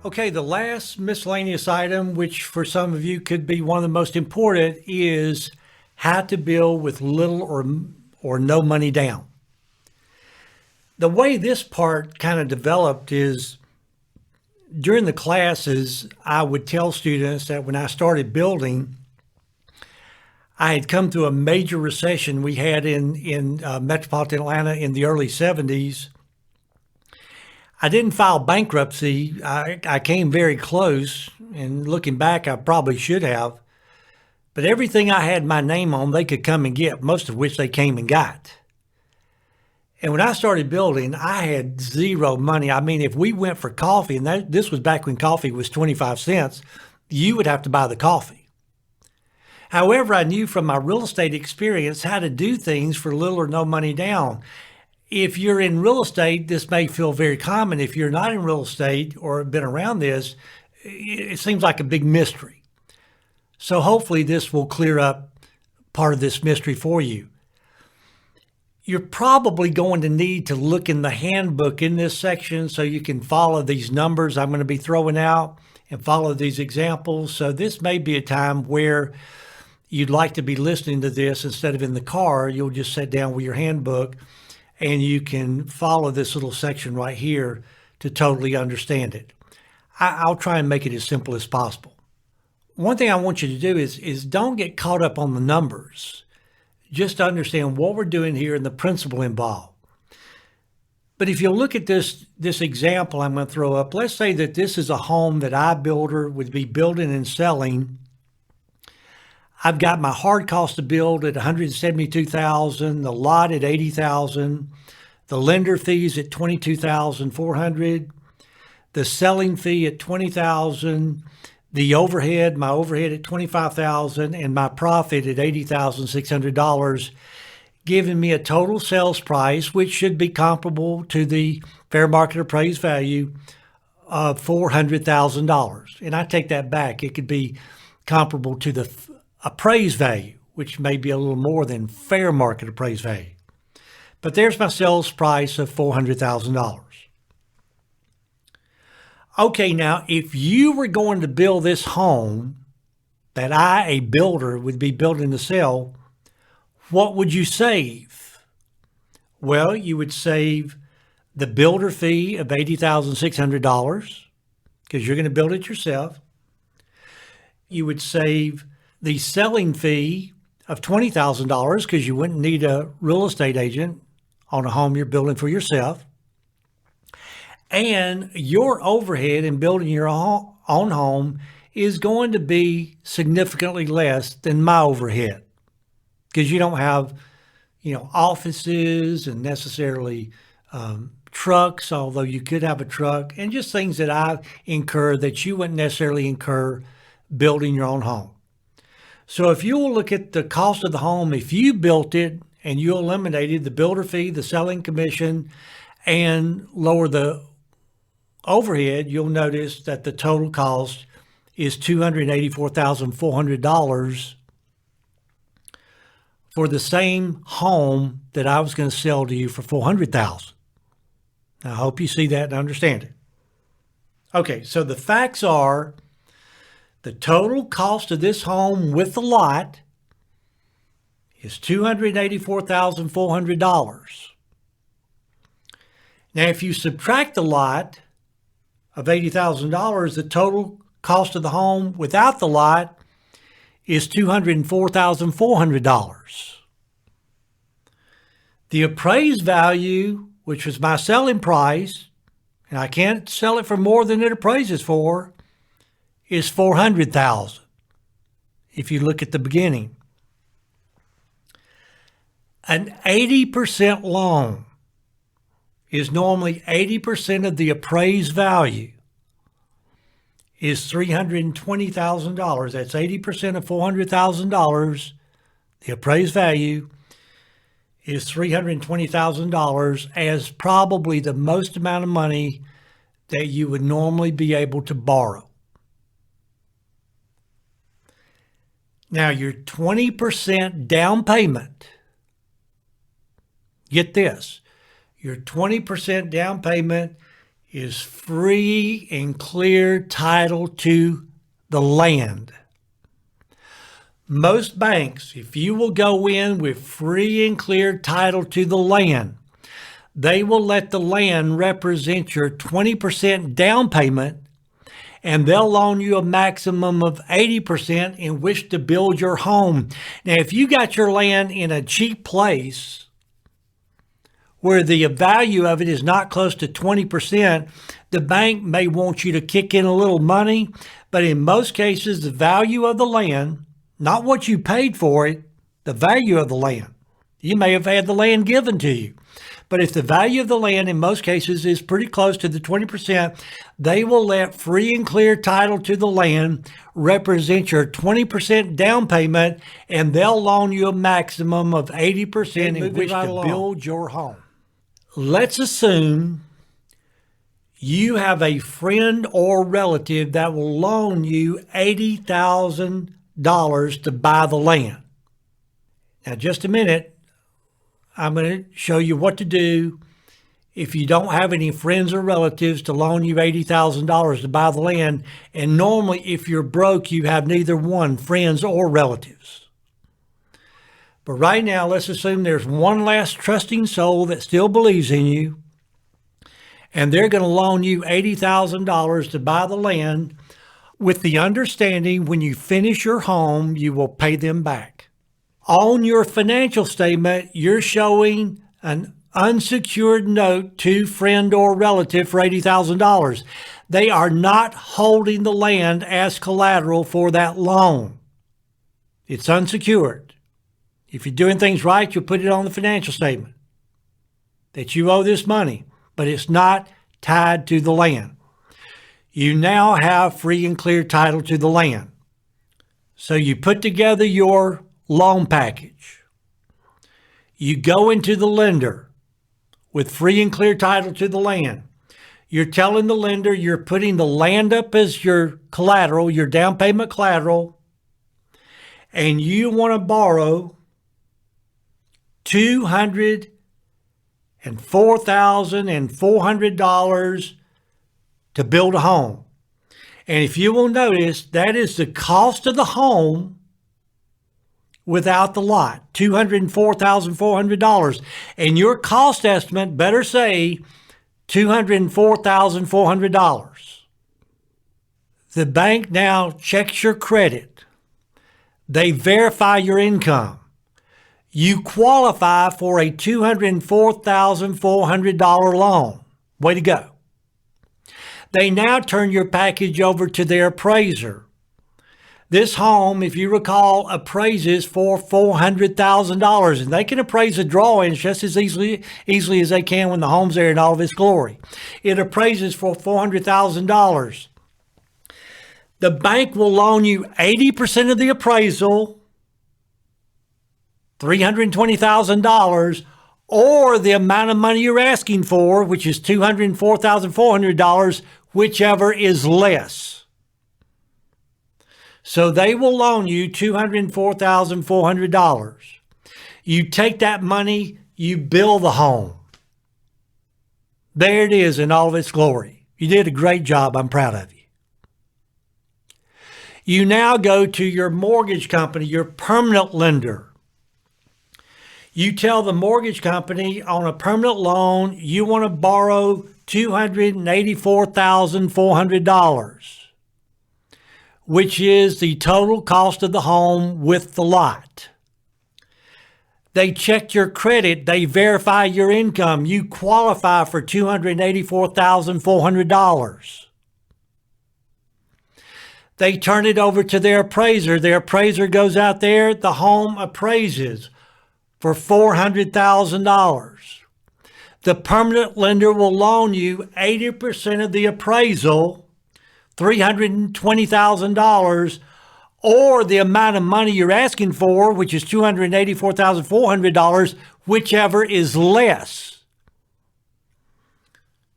Okay, the last miscellaneous item, which for some of you could be one of the most important, is how to build with little or no money down. The way this part kind of developed is during the classes, I would tell students that when I started building, I had come through a major recession we had in metropolitan Atlanta in the early 70s. I didn't file bankruptcy. I came very close, and looking back, I probably should have. But everything I had my name on, they could come and get, most of which they came and got. And when I started building, I had zero money. I mean, if we went for coffee, and this was back when coffee was 25 cents, you would have to buy the coffee. However, I knew from my real estate experience how to do things for little or no money down. If you're in real estate, this may feel very common. If you're not in real estate or been around this, it seems like a big mystery. So hopefully this will clear up part of this mystery for you. You're probably going to need to look in the handbook in this section so you can follow these numbers I'm going to be throwing out and follow these examples. So this may be a time where you'd like to be listening to this instead of in the car. You'll just sit down with your handbook and you can follow this little section right here to totally understand it. I'll try and make it as simple as possible. One thing I want you to do is don't get caught up on the numbers. Just understand what we're doing here and the principle involved. But if you look at this example I'm going to throw up, let's say that this is a home that iBuilder would be building and selling. I've got my hard cost to build at $172,000, the lot at $80,000, the lender fees at $22,400, the selling fee at $20,000, the overhead, my overhead at $25,000, and my profit at $80,600, giving me a total sales price, which should be comparable to the fair market appraised value of $400,000. And I take that back. It could be comparable to the appraised value, which may be a little more than fair market appraised value. But there's my sales price of $400,000. Okay, now if you were going to build this home that I, a builder, would be building to sell, what would you save? Well, you would save the builder fee of $80,600 because you're going to build it yourself. You would save the selling fee of $20,000 because you wouldn't need a real estate agent on a home you're building for yourself. And your overhead in building your own home is going to be significantly less than my overhead because you don't have, offices and necessarily trucks, although you could have a truck, and just things that I incur that you wouldn't necessarily incur building your own home. So if you will look at the cost of the home, if you built it and you eliminated the builder fee, the selling commission, and lower the overhead, you'll notice that the total cost is $284,400 for the same home that I was going to sell to you for $400,000. I hope you see that and understand it. Okay, so the facts are the total cost of this home with the lot is $284,400. Now, if you subtract the lot of $80,000, the total cost of the home without the lot is $204,400. The appraised value, which was my selling price, and I can't sell it for more than it appraises for, is $400,000 if you look at the beginning. An 80% loan is normally 80% of the appraised value is $320,000. That's 80% of $400,000. The appraised value is $320,000 as probably the most amount of money that you would normally be able to borrow. Now, your 20% down payment, get this, your 20% down payment is free and clear title to the land. Most banks, if you will go in with free and clear title to the land, they will let the land represent your 20% down payment, and they'll loan you a maximum of 80% in which to build your home. Now, if you got your land in a cheap place where the value of it is not close to 20%, the bank may want you to kick in a little money, but in most cases, the value of the land, not what you paid for it, the value of the land. You may have had the land given to you, but if the value of the land in most cases is pretty close to the 20%, they will let free and clear title to the land represent your 20% down payment, and they'll loan you a maximum of 80% in which to build your home. Let's assume you have a friend or relative that will loan you $80,000 to buy the land. Now, just a minute, I'm going to show you what to do if you don't have any friends or relatives to loan you $80,000 to buy the land. And normally, if you're broke, you have neither one, friends or relatives. But right now, let's assume there's one last trusting soul that still believes in you, and they're going to loan you $80,000 to buy the land with the understanding when you finish your home, you will pay them back. On your financial statement, you're showing an unsecured note to friend or relative for $80,000. They are not holding the land as collateral for that loan. It's unsecured. If you're doing things right, you'll put it on the financial statement that you owe this money, but it's not tied to the land. You now have free and clear title to the land. So you put together your loan package. You go into the lender with free and clear title to the land. You're telling the lender you're putting the land up as your collateral, your down payment collateral, and you want to borrow $204,400 to build a home. And if you will notice, that is the cost of the home without the lot, $204,400. And your cost estimate better say $204,400. The bank now checks your credit. They verify your income. You qualify for a $204,400 loan. Way to go. They now turn your package over to their appraiser. This home, if you recall, appraises for $400,000, and they can appraise a drawings just as easily as they can when the home's there in all of its glory. It appraises for $400,000. The bank will loan you 80% of the appraisal, $320,000, or the amount of money you're asking for, which is $204,400, whichever is less. So they will loan you $204,400. You take that money, you build the home. There it is in all of its glory. You did a great job. I'm proud of you. You now go to your mortgage company, your permanent lender. You tell the mortgage company on a permanent loan, you want to borrow $284,400, which is the total cost of the home with the lot. They check your credit. They verify your income. You qualify for $284,400. They turn it over to their appraiser. Their appraiser goes out there. The home appraises for $400,000. The permanent lender will loan you 80% of the appraisal, $320,000, or the amount of money you're asking for, which is $284,400, whichever is less.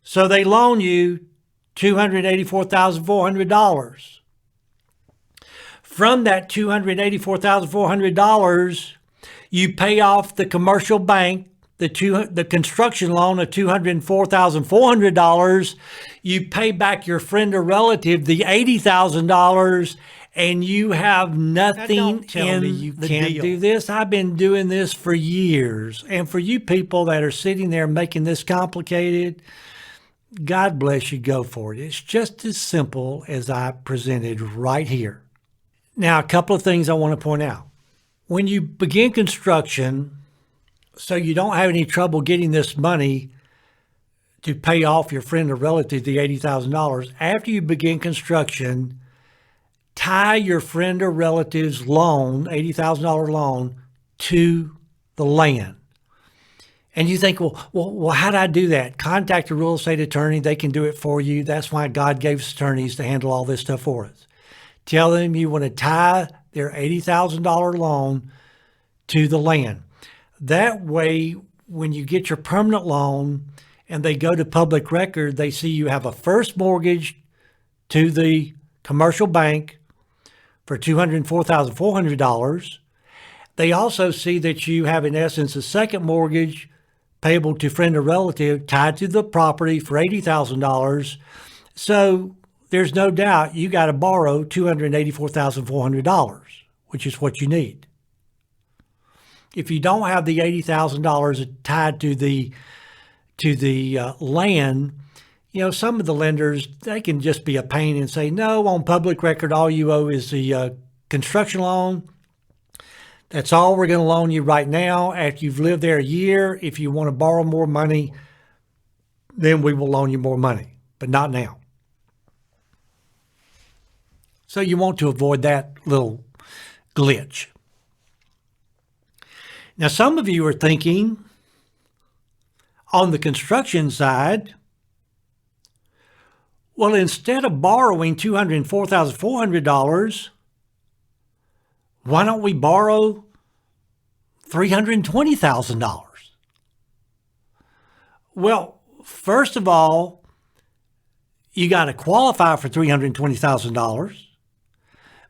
So they loan you $284,400. From that $284,400, you pay off the commercial bank the construction loan of $204,400, you pay back your friend or relative the $80,000, and you have nothing in you can't do this. I've been doing this for years. And for you people that are sitting there making this complicated, God bless you, go for it. It's just as simple as I presented right here. Now, a couple of things I want to point out. When you begin construction, so you don't have any trouble getting this money to pay off your friend or relative the $80,000, after you begin construction, tie your friend or relative's loan, $80,000 loan, to the land. And you think, well, how do I do that? Contact a real estate attorney. They can do it for you. That's why God gave us attorneys to handle all this stuff for us. Tell them you want to tie their $80,000 loan to the land. That way, when you get your permanent loan and they go to public record, they see you have a first mortgage to the commercial bank for $204,400. They also see that you have, in essence, a second mortgage payable to friend or relative tied to the property for $80,000. So there's no doubt you got to borrow $284,400, which is what you need. If you don't have the $80,000 tied to the land, you know, some of the lenders, they can just be a pain and say, no, on public record, all you owe is the construction loan. That's all we're going to loan you right now. After you've lived there a year, if you want to borrow more money, then we will loan you more money, but not now. So you want to avoid that little glitch. Now, some of you are thinking on the construction side, well, instead of borrowing $204,400, why don't we borrow $320,000? Well, first of all, you got to qualify for $320,000.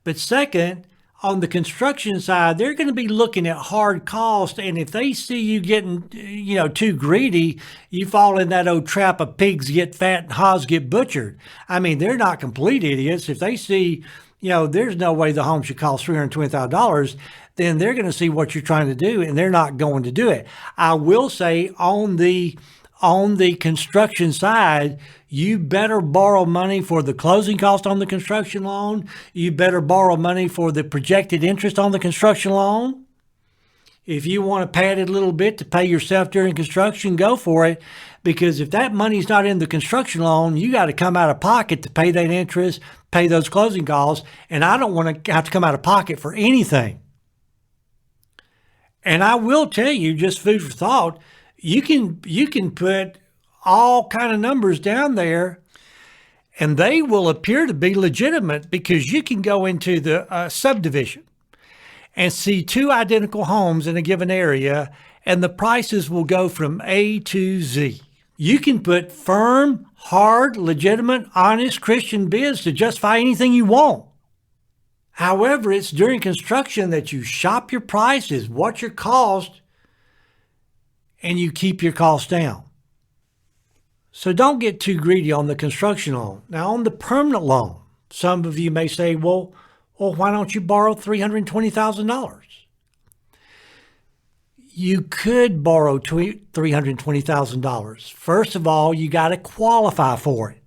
But second, on the construction side, they're going to be looking at hard cost. And if they see you getting, too greedy, you fall in that old trap of pigs get fat and hogs get butchered. I mean, they're not complete idiots. If they see, there's no way the home should cost $320,000, then they're going to see what you're trying to do and they're not going to do it. I will say on the construction side, you better borrow money for the closing cost on the construction loan. You better borrow money for the projected interest on the construction loan. If you want to pad it a little bit to pay yourself during construction, go for it. Because if that money's not in the construction loan, you got to come out of pocket to pay that interest, pay those closing costs. And I don't want to have to come out of pocket for anything. And I will tell you, just food for thought, you can put all kind of numbers down there and they will appear to be legitimate, because you can go into the subdivision and see two identical homes in a given area and the prices will go from A to Z. You can put firm, hard, legitimate, honest Christian bids to justify anything you want. However, it's during construction that you shop your prices, what your cost, and you keep your costs down. So don't get too greedy on the construction loan. Now, on the permanent loan, some of you may say, well, why don't you borrow $320,000? You could borrow $320,000. First of all, you got to qualify for it.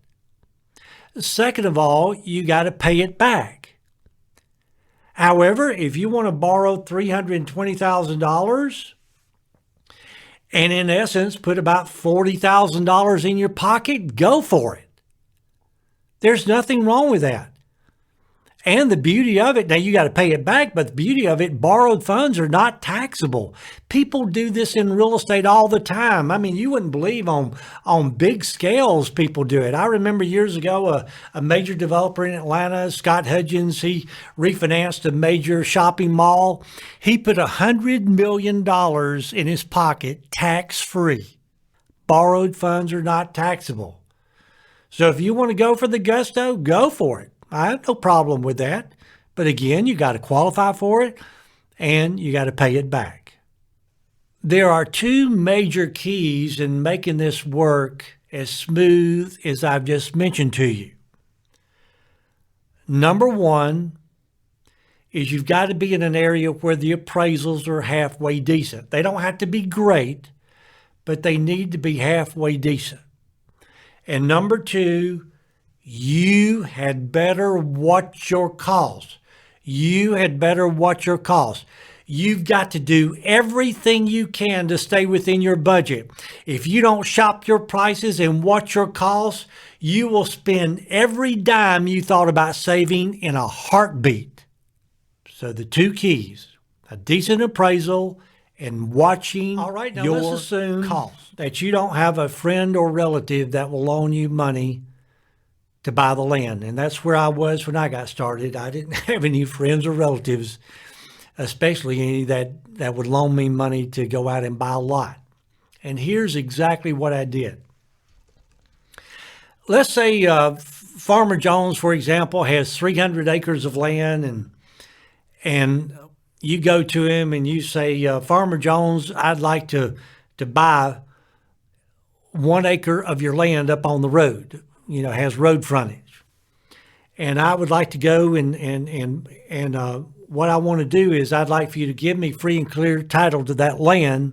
Second of all, you got to pay it back. However, if you want to borrow $320,000, and in essence, put about $40,000 in your pocket, go for it. There's nothing wrong with that. And the beauty of it, now you got to pay it back, but the beauty of it, borrowed funds are not taxable. People do this in real estate all the time. I mean, you wouldn't believe on big scales people do it. I remember years ago, a major developer in Atlanta, Scott Hudgens, he refinanced a major shopping mall. He put $100 million in his pocket, tax-free. Borrowed funds are not taxable. So if you want to go for the gusto, go for it. I have no problem with that. But again, you got to qualify for it and you got to pay it back. There are two major keys in making this work as smooth as I've just mentioned to you. Number one is you've got to be in an area where the appraisals are halfway decent. They don't have to be great, but they need to be halfway decent. And number two, you had better watch your costs. You had better watch your costs. You've got to do everything you can to stay within your budget. If you don't shop your prices and watch your costs, you will spend every dime you thought about saving in a heartbeat. So the two keys, a decent appraisal and watching your let's assume costs. That you don't have a friend or relative that will loan you money to buy the land. And that's where I was when I got started. I didn't have any friends or relatives, especially any that would loan me money to go out and buy a lot. And here's exactly what I did. Let's say Farmer Jones, for example, has 300 acres of land, and you go to him and you say, Farmer Jones, I'd like to buy 1 acre of your land up on the road, has road frontage. And I would like to go and what I want to do is I'd like for you to give me free and clear title to that land.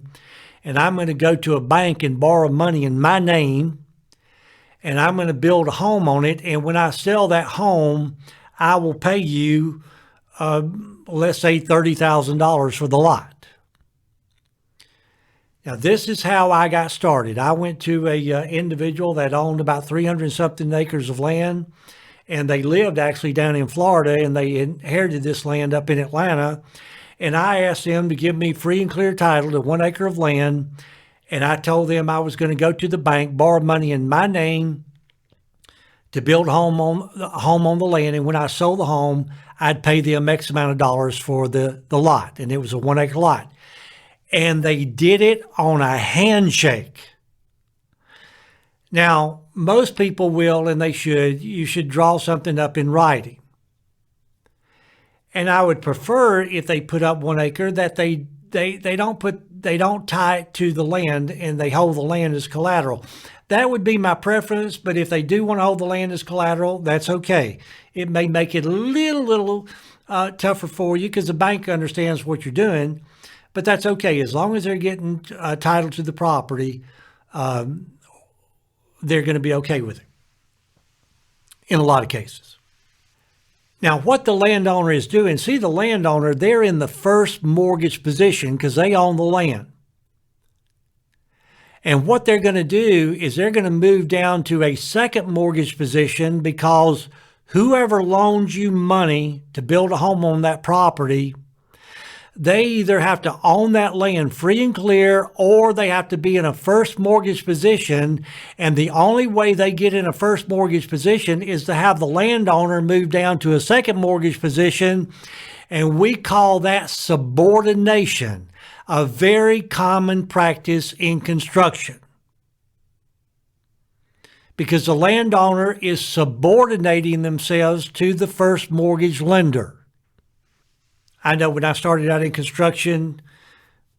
And I'm going to go to a bank and borrow money in my name. And I'm going to build a home on it. And when I sell that home, I will pay you, let's say $30,000 for the lot. Now, this is how I got started. I went to a individual that owned about 300 something acres of land, and they lived actually down in Florida, and they inherited this land up in Atlanta. And I asked them to give me free and clear title to 1 acre of land. And I told them I was going to go to the bank, borrow money in my name to build a home on the land. And when I sold the home, I'd pay them X amount of dollars for the lot. And it was a 1 acre lot. And they did it on a handshake. Now, most people will, and you should draw something up in writing. And I would prefer, if they put up 1 acre, that they don't tie it to the land and they hold the land as collateral. That would be my preference, but if they do want to hold the land as collateral, that's okay. It may make it a little tougher for you because the bank understands what you're doing, but that's okay. As long as they're getting title to the property, they're going to be okay with it in a lot of cases. Now, what the landowner is doing, see the landowner, they're in the first mortgage position because they own the land. And what they're going to do is they're going to move down to a second mortgage position because whoever loans you money to build a home on that property, they either have to own that land free and clear or they have to be in a first mortgage position. And the only way they get in a first mortgage position is to have the landowner move down to a second mortgage position. And we call that subordination, a very common practice in construction. Because the landowner is subordinating themselves to the first mortgage lender. I know when I started out in construction,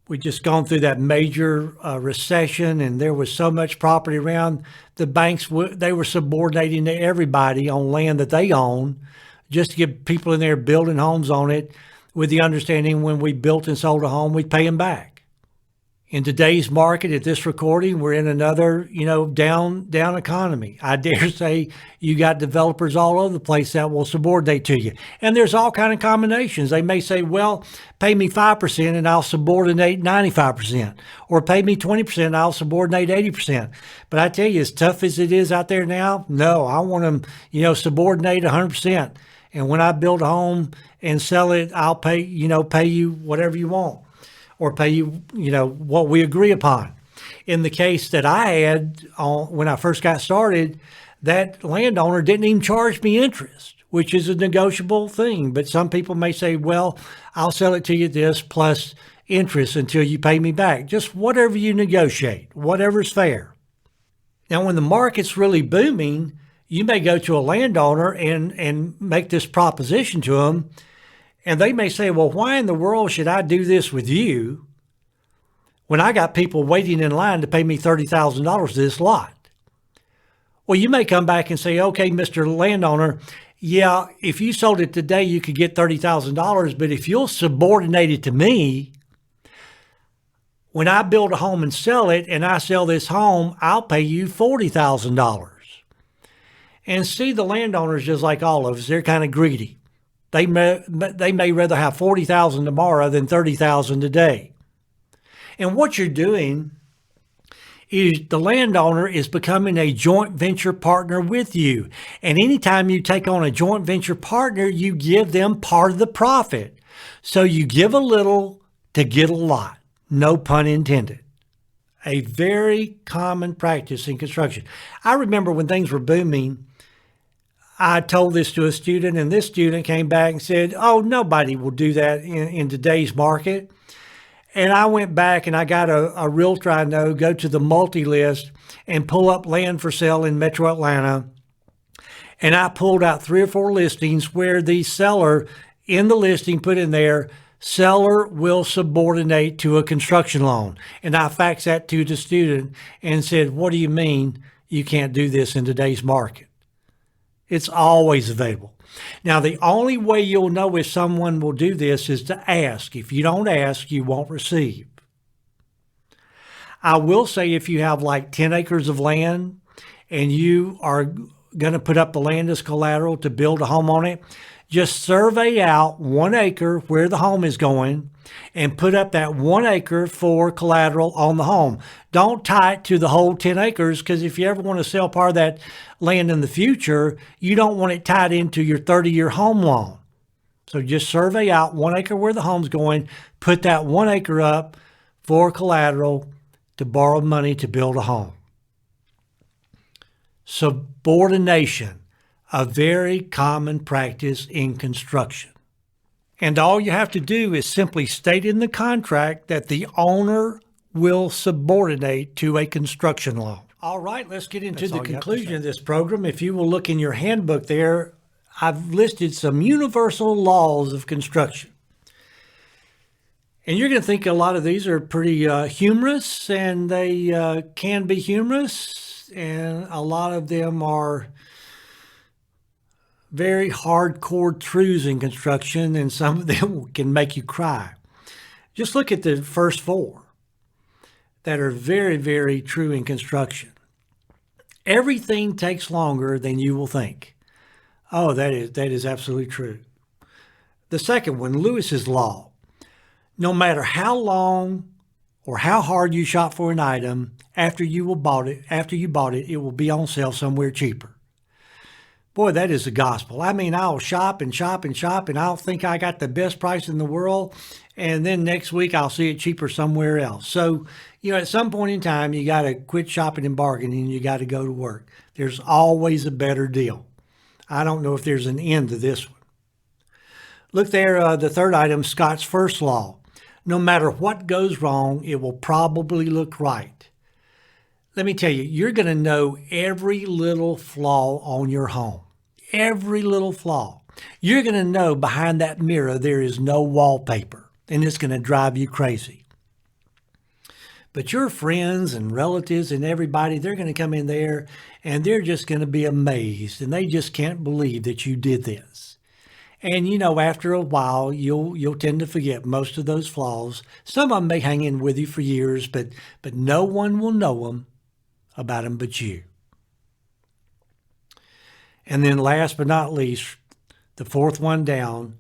we just gone through that major recession, and there was so much property around. The banks, they were subordinating to everybody on land that they own, just to get people in there building homes on it, with the understanding when we built and sold a home, we'd pay them back. In today's market, at this recording, we're in another, down economy. I dare say you got developers all over the place that will subordinate to you. And there's all kind of combinations. They may say, well, pay me 5% and I'll subordinate 95%. Or pay me 20% and I'll subordinate 80%. But I tell you, as tough as it is out there now, no, I want them, subordinate 100%. And when I build a home and sell it, I'll pay you whatever you want. Or pay you, what we agree upon. In the case that I had when I first got started, that landowner didn't even charge me interest, which is a negotiable thing. But some people may say, well, I'll sell it to you this plus interest until you pay me back. Just whatever you negotiate, whatever's fair. Now, when the market's really booming, you may go to a landowner and make this proposition to them. And they may say, well, why in the world should I do this with you? when I got people waiting in line to pay me $30,000 for this lot. Well, you may come back and say, okay, Mr. Landowner, yeah, if you sold it today, you could get $30,000, but if you'll subordinate it to me, when I build a home and sell it and I sell this home, I'll pay you $40,000. And see, the landowners, just like all of us, they're kind of greedy. They may rather have $40,000 tomorrow than $30,000 today. And what you're doing is the landowner is becoming a joint venture partner with you. And anytime you take on a joint venture partner, you give them part of the profit. So you give a little to get a lot. No pun intended. A very common practice in construction. I remember when things were booming, I told this to a student, and this student came back and said, oh, nobody will do that in today's market. And I went back and I got a realtor I know, go to the multi-list and pull up land for sale in Metro Atlanta. And I pulled out 3 or 4 listings where the seller in the listing put in there, seller will subordinate to a construction loan. And I faxed that to the student and said, what do you mean you can't do this in today's market? It's always available. Now, the only way you'll know if someone will do this is to ask. If you don't ask, you won't receive. I will say if you have like 10 acres of land and you are going to put up the land as collateral to build a home on it, just survey out 1 acre where the home is going and put up that 1 acre for collateral on the home. Don't tie it to the whole 10 acres because if you ever want to sell part of that land in the future, you don't want it tied into your 30-year home loan. So just survey out 1 acre where the home's going, put that 1 acre up for collateral to borrow money to build a home. Subordination, a very common practice in construction. And all you have to do is simply state in the contract that the owner will subordinate to a construction loan. All right, let's get into the conclusion of this program. If you will look in your handbook there, I've listed some universal laws of construction. And you're going to think a lot of these are pretty humorous, and they can be humorous, and a lot of them are very hardcore truths in construction, and some of them can make you cry. Just look at the first 4 that are very, very true in construction. Everything takes longer than you will think. Oh, that is absolutely true. The second one, Lewis's Law. No matter how long or how hard you shop for an item, after you bought it, it will be on sale somewhere cheaper. Boy, that is the gospel. I mean, I'll shop and shop and shop, and I'll think I got the best price in the world, and then next week I'll see it cheaper somewhere else. So, at some point in time, you got to quit shopping and bargaining, and you got to go to work. There's always a better deal. I don't know if there's an end to this one. Look there, the third item, Scott's first law. No matter what goes wrong, it will probably look right. Let me tell you, you're going to know every little flaw on your home. Every little flaw. You're going to know behind that mirror there is no wallpaper, and it's going to drive you crazy. But your friends and relatives and everybody, they're going to come in there, and they're just going to be amazed, and they just can't believe that you did this. And, after a while, you'll tend to forget most of those flaws. Some of them may hang in with you for years, but no one will know them about them but you. And then last but not least, the fourth one down,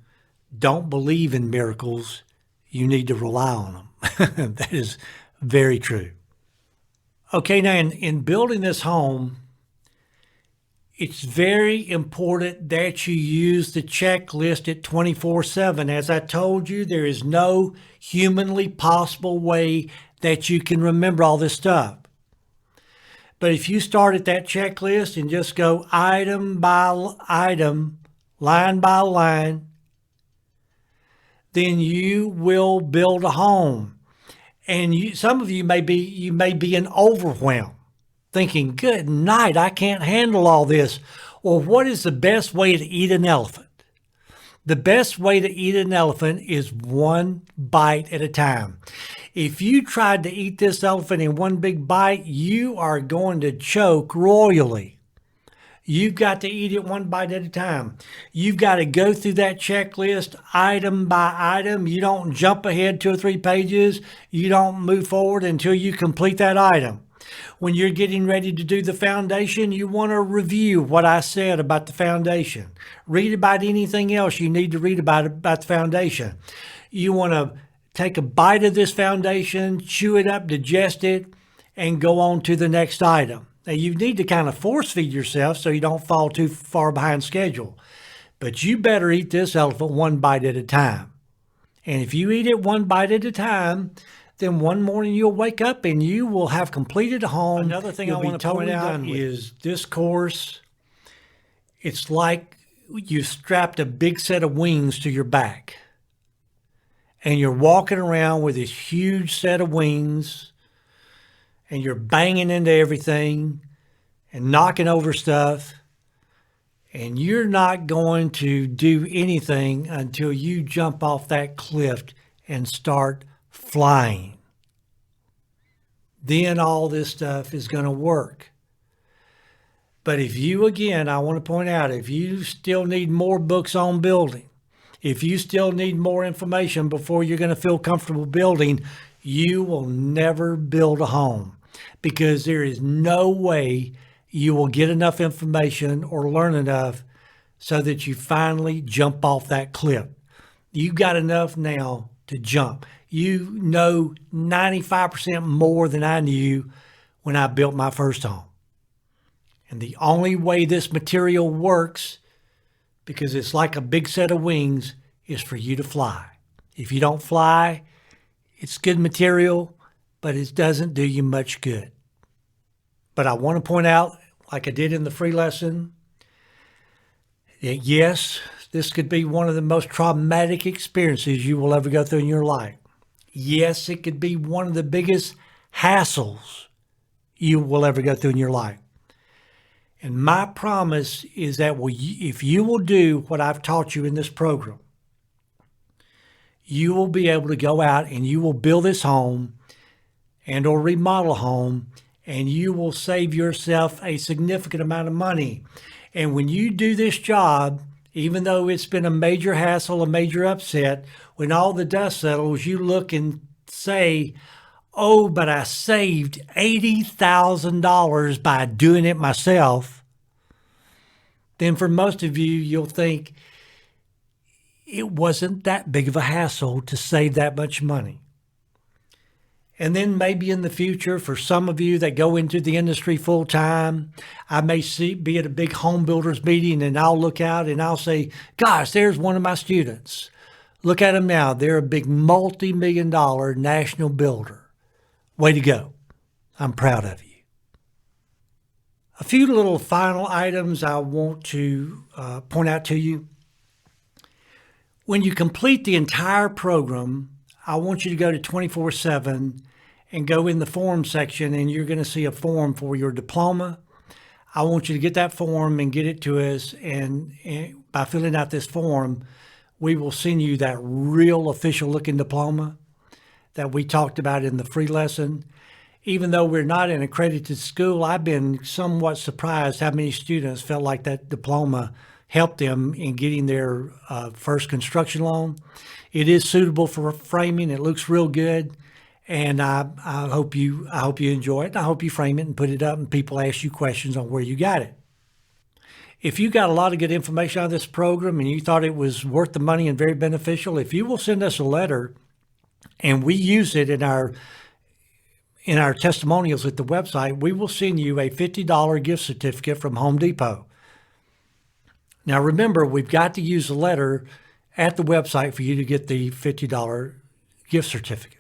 don't believe in miracles. You need to rely on them. That is very true. Okay, now in building this home, it's very important that you use the checklist at 24/7. As I told you, there is no humanly possible way that you can remember all this stuff. But if you start at that checklist and just go item by item, line by line, then you will build a home. And some of you may be in overwhelm, thinking, good night, I can't handle all this. Well, what is the best way to eat an elephant? The best way to eat an elephant is one bite at a time. If you tried to eat this elephant in one big bite, you are going to choke royally. You've got to eat it one bite at a time. You've got to go through that checklist item by item. You don't jump ahead 2 or 3 pages. You don't move forward until you complete that item. When you're getting ready to do the foundation, you want to review what I said about the foundation. Read about anything else you need to read about the foundation. You want to take a bite of this foundation, chew it up, digest it, and go on to the next item. Now, you need to kind of force feed yourself so you don't fall too far behind schedule. But you better eat this elephant one bite at a time. And if you eat it one bite at a time, then one morning you'll wake up and you will have completed a home. Another thing I want to point out is this course, it's like you strapped a big set of wings to your back. And you're walking around with this huge set of wings, and you're banging into everything and knocking over stuff, and you're not going to do anything until you jump off that cliff and start flying. Then all this stuff is going to work. But if you, again, I want to point out, if you still need more books on building, if you still need more information before you're going to feel comfortable building, you will never build a home, because there is no way you will get enough information or learn enough so that you finally jump off that cliff. You got enough now to jump. You know 95% more than I knew when I built my first home. And the only way this material works, because it's like a big set of wings, is for you to fly. If you don't fly, it's good material, but it doesn't do you much good. But I want to point out, like I did in the free lesson, that yes, this could be one of the most traumatic experiences you will ever go through in your life. Yes, it could be one of the biggest hassles you will ever go through in your life. And my promise is that if you will do what I've taught you in this program, you will be able to go out and you will build this home and or remodel a home, and you will save yourself a significant amount of money. And when you do this job, even though it's been a major hassle, a major upset, when all the dust settles, you look and say, oh, but I saved $80,000 by doing it myself. Then for most of you, you'll think it wasn't that big of a hassle to save that much money. And then maybe in the future, for some of you that go into the industry full time, I may be at a big home builders meeting and I'll look out and I'll say, gosh, there's one of my students. Look at them now. They're a big multi-million-dollar national builder. Way to go. I'm proud of you. A few little final items I want to point out to you. When you complete the entire program, I want you to go to 24/7 and go in the form section, and you're going to see a form for your diploma. I want you to get that form and get it to us, and by filling out this form, we will send you that real official looking diploma that we talked about in the free lesson. Even though we're not an accredited school, I've been somewhat surprised how many students felt like that diploma helped them in getting their first construction loan. It is suitable for framing. It looks real good. And I hope you enjoy it. I hope you frame it and put it up and people ask you questions on where you got it. If you got a lot of good information out of this program and you thought it was worth the money and very beneficial, if you will send us a letter and we use it in our testimonials at the website, we will send you a $50 gift certificate from Home Depot. Now remember, we've got to use the letter at the website for you to get the $50 gift certificate.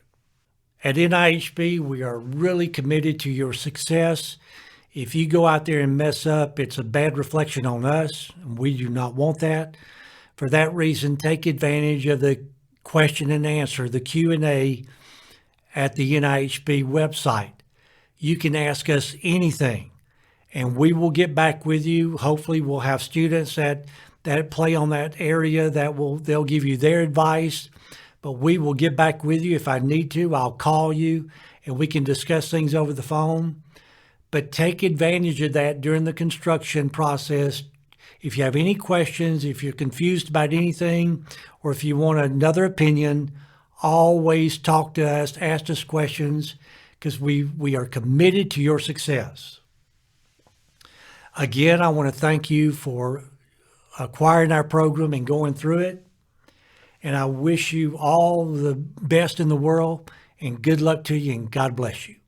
At NIHB, we are really committed to your success. If you go out there and mess up, it's a bad reflection on us, and we do not want that. For that reason, take advantage of the question and answer, the Q&A at the NIHB website. You can ask us anything, and we will get back with you. Hopefully, we'll have students that play on that area they'll give you their advice. but we will get back with you if I need to. I'll call you and we can discuss things over the phone. But take advantage of that during the construction process. If you have any questions, if you're confused about anything, or if you want another opinion, always talk to us, ask us questions, because we are committed to your success. Again, I want to thank you for acquiring our program and going through it. And I wish you all the best in the world, and good luck to you, and God bless you.